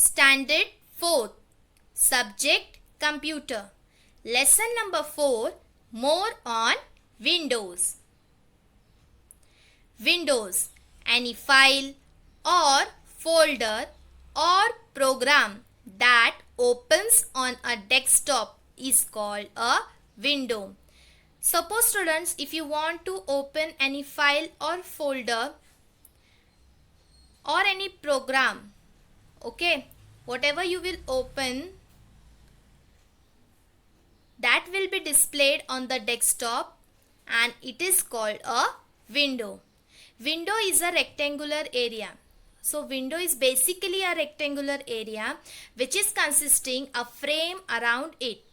Standard 4th. Subject Computer. Lesson number 4. More on Windows. Windows. Any file or folder or program that opens on a desktop is called a window. Suppose students, if you want to open any file or folder or any program, okay, whatever you will open, that will be displayed on the desktop and it is called a window. Window is a rectangular area. So window is basically a rectangular area which is consisting a frame around it.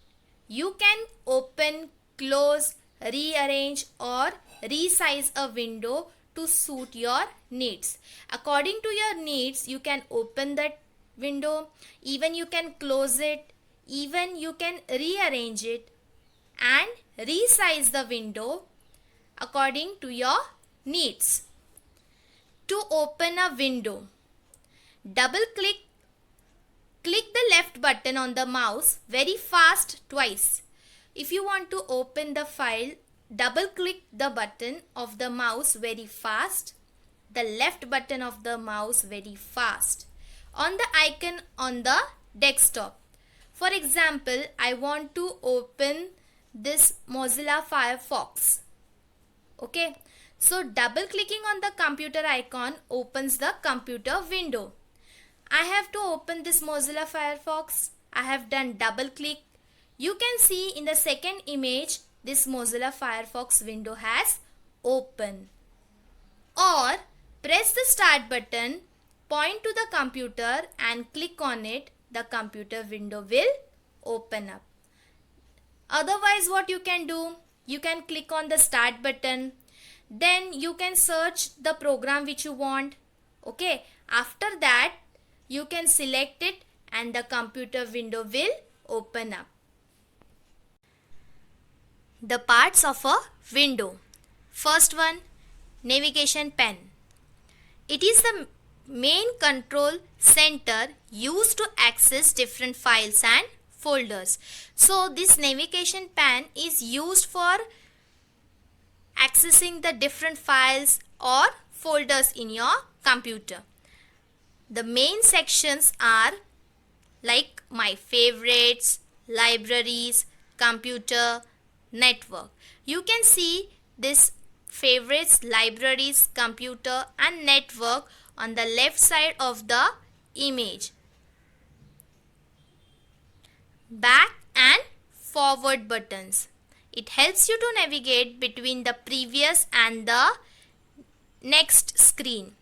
You can open, close, rearrange or resize a window to suit your needs. According to your needs, you can open that window, even you can close it, even you can rearrange it and resize the window according to your needs. To open a window, double click the left button on the mouse very fast twice. If you want to open the file, double click the button of the mouse very fast, the left button of the mouse very fast on the icon on the desktop. For example, I want to open this Mozilla Firefox. Okay, so double clicking on the computer icon opens the computer window. I have to open this Mozilla Firefox. I have done double click. You can see in the second image this Mozilla Firefox window has opened. Or press the start button, point to the computer and click on it. The computer window will open up. Otherwise, what you can do? You can click on the start button. Then you can search the program which you want. Okay. After that, you can select it and the computer window will open up. The parts of a window. First one, navigation pen. It is the main control center used to access different files and folders. So this navigation pen is used for accessing the different files or folders in your computer. The main sections are like my favorites, libraries, computer, network. You can see this favorites, libraries, computer and network on the left side of the image. Back and forward buttons. It helps you to navigate between the previous and the next screen.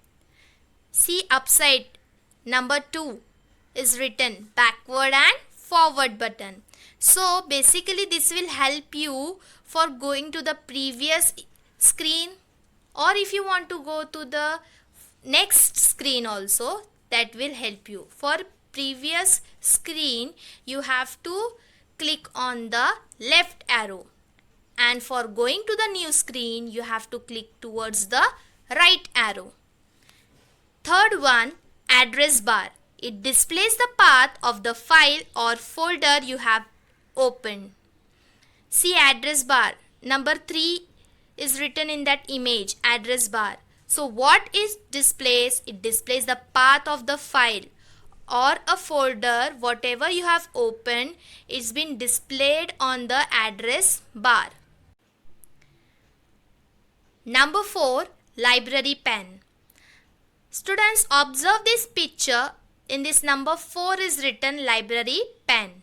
See upside number 2 is written backward and forward button. So basically this will help you for going to the previous screen, or if you want to go to the next screen also, that will help you. For previous screen you have to click on the left arrow, and for going to the new screen you have to click towards the right arrow. Third one, address bar. It displays the path of the file or folder you have opened. See address bar. Number 3 is written in that image, address bar. So what is displays? It displays the path of the file or a folder, whatever you have opened, it's been displayed on the address bar. Number 4, library pen. Students, observe this picture. In this number 4 is written library pen.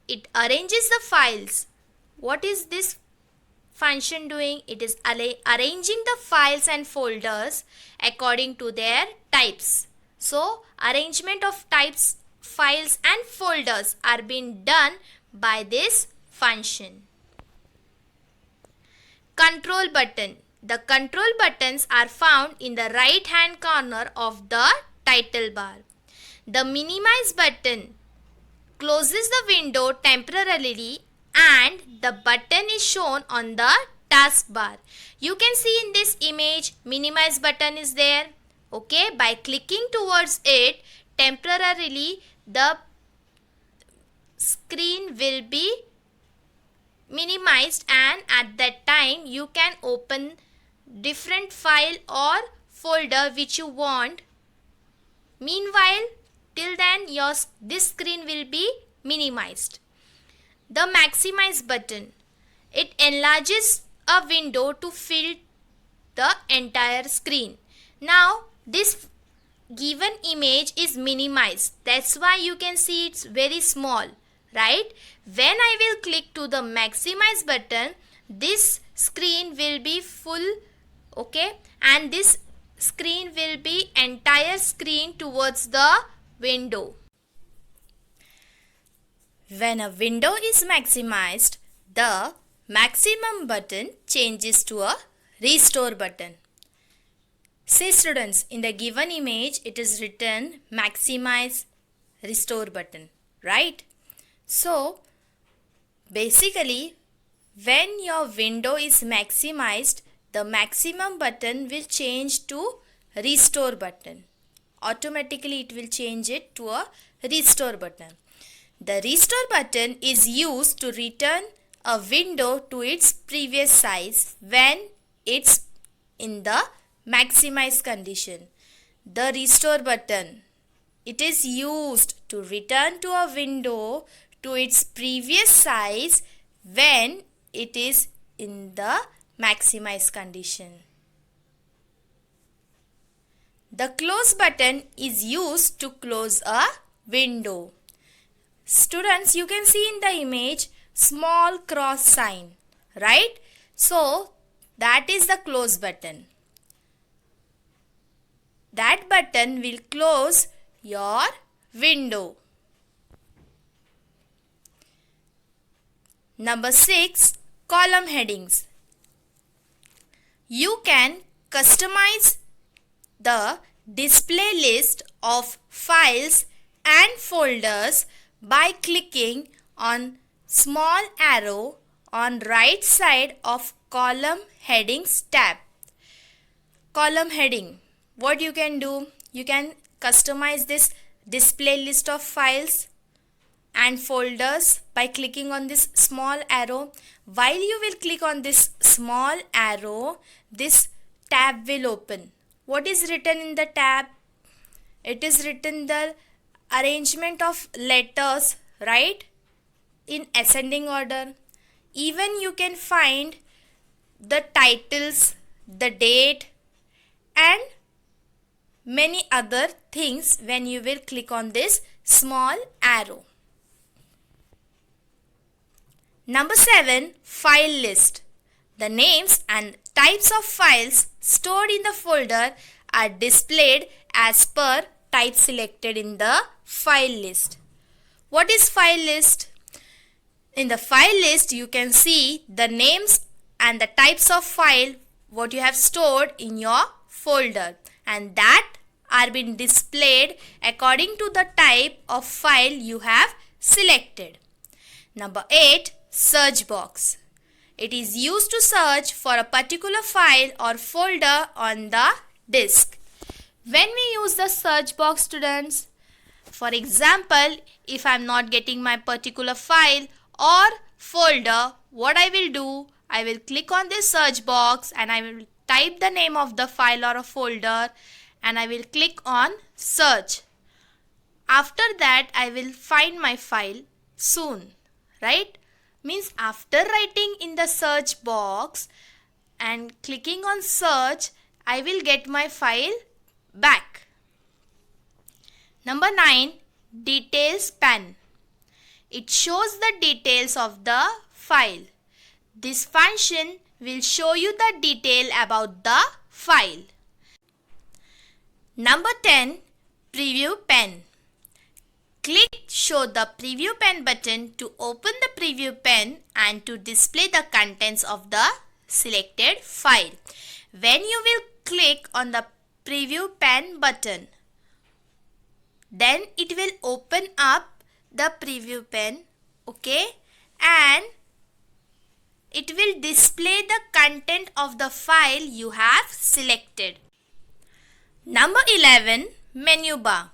It arranges the files. What is this function doing? It is arranging the files and folders according to their types. So arrangement of types, files and folders are being done by this function. Control button. The control buttons are found in the right hand corner of the title bar. The minimize button closes the window temporarily and the button is shown on the taskbar. You can see in this image minimize button is there. Okay, by clicking towards it, temporarily the screen will be minimized, and at that time you can open different file or folder which you want. Meanwhile, till then this screen will be minimized. The maximize button, it enlarges a window to fill the entire screen. Now this given image is minimized, that's why you can see it's very small, right? When I will click to the maximize button, this screen will be full, okay, and this screen will be entire screen towards the window. When a window is maximized, the maximum button changes to a restore button. Say students, in the given image it is written maximize restore button, right? So basically when your window is maximized, the maximum button will change to restore button. Automatically it will change it to a restore button. The restore button is used to return a window to its previous size when it's in the maximize condition. The restore button, it is used to return to a window to its previous size when it is in the maximize condition. The close button is used to close a window. Students, you can see in the image small cross sign, right? So that is the close button. That button will close your window. Number 6, column headings. You can customize the display list of files and folders by clicking on small arrow on right side of column headings tab. Column heading, what you can do? You can customize this display list of files and folders by clicking on this small arrow. While you will click on this small arrow, this tab will open. What is written in the tab? It is written the arrangement of letters, right, in ascending order. Even you can find the titles, the date and many other things when you will click on this small arrow. Number 7, file list. The names and types of files stored in the folder are displayed as per type selected in the file list. What is file list? In the file list you can see the names and the types of file what you have stored in your folder, and that are being displayed according to the type of file you have selected. Number 8, search box. It is used to search for a particular file or folder on the disk. When we use the search box, students, for example, if I am not getting my particular file or folder, what I will do, I will click on this search box and I will type the name of the file or a folder and I will click on search. After that, I will find my file soon, right? Means after writing in the search box and clicking on search, I will get my file back. Number 9, details pane. It shows the details of the file. This function will show you the detail about the file. Number 10, preview pane. Click show the preview pane button to open the preview pane and to display the contents of the selected file. When you will click on the preview pane button, then it will open up the preview pane, okay, and it will display the content of the file you have selected. Number 11, menu bar.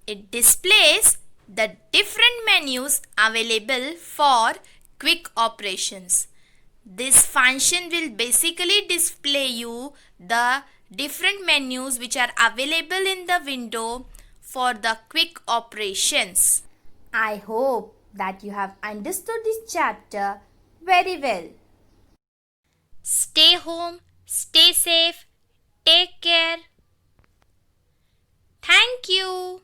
It displays the different menus available for quick operations. This function will basically display you the different menus which are available in the window for the quick operations. I hope that you have understood this chapter very well. Stay home, stay safe, take care. Thank you.